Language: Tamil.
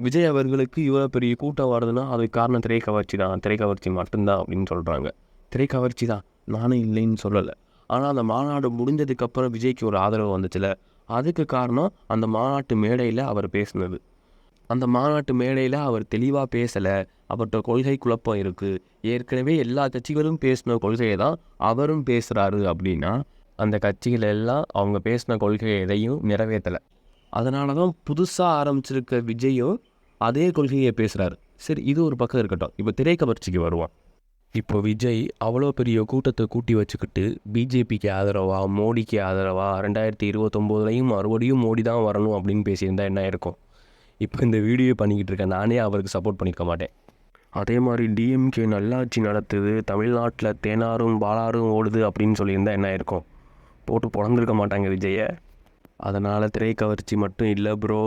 விஜய் அவர்களுக்கு இவ்வளோ பெரிய கூட்டம் வருதுன்னா அதுக்கு காரணம் திரைக்கவர்ச்சி தான், திரைக்கவர்ச்சி மட்டும்தான் அப்படின்னு சொல்கிறாங்க. திரைக்கவர்ச்சி தான், நானும் இல்லைன்னு சொல்லலை. ஆனால் அந்த மாநாடு முடிஞ்சதுக்கப்புறம் விஜய்க்கு ஒரு ஆதரவு வந்துச்சுல, அதுக்கு காரணம் அந்த மாநாட்டு மேடையில் அவர் பேசினது. அந்த மாநாட்டு மேடையில் அவர் தெளிவாக பேசலை, அவர்கிட்ட கொள்கை குழப்பம் இருக்குது, ஏற்கனவே எல்லா கட்சிகளும் பேசின கொள்கையை தான் அவரும் பேசுகிறாரு அப்படின்னா அந்த கட்சிகள் எல்லாம் அவங்க பேசின கொள்கையை எதையும் நிறைவேற்றலை. அதனால தான் புதுசாக ஆரம்பிச்சிருக்க விஜயும் அதே கொள்கையை பேசுகிறாரு. சரி, இது ஒரு பக்கம் இருக்கட்டும். இப்போ திரைக்கவர்ச்சிக்கு வருவான். இப்போ விஜய் அவ்வளோ பெரிய கூட்டத்தை கூட்டி வச்சுக்கிட்டு பிஜேபிக்கு ஆதரவா, மோடிக்கு ஆதரவா, 2029 மறுபடியும் மோடி தான் வரணும் அப்படின்னு பேசியிருந்தா என்ன இருக்கும்? இப்போ இந்த வீடியோ பண்ணிக்கிட்டு இருக்கேன் நானே அவருக்கு சப்போர்ட் பண்ணியிருக்க மாட்டேன். அதே மாதிரி டிஎம்கே நல்லாட்சி நடத்துது, தமிழ்நாட்டில் தேனாரும் பாலாரும் ஓடுது அப்படின்னு சொல்லியிருந்தால் என்ன இருக்கும்? போட்டு பொழந்திருக்க மாட்டாங்க விஜயை. அதனால் திரைக்கவர்ச்சி மட்டும் இல்லை ப்ரோ.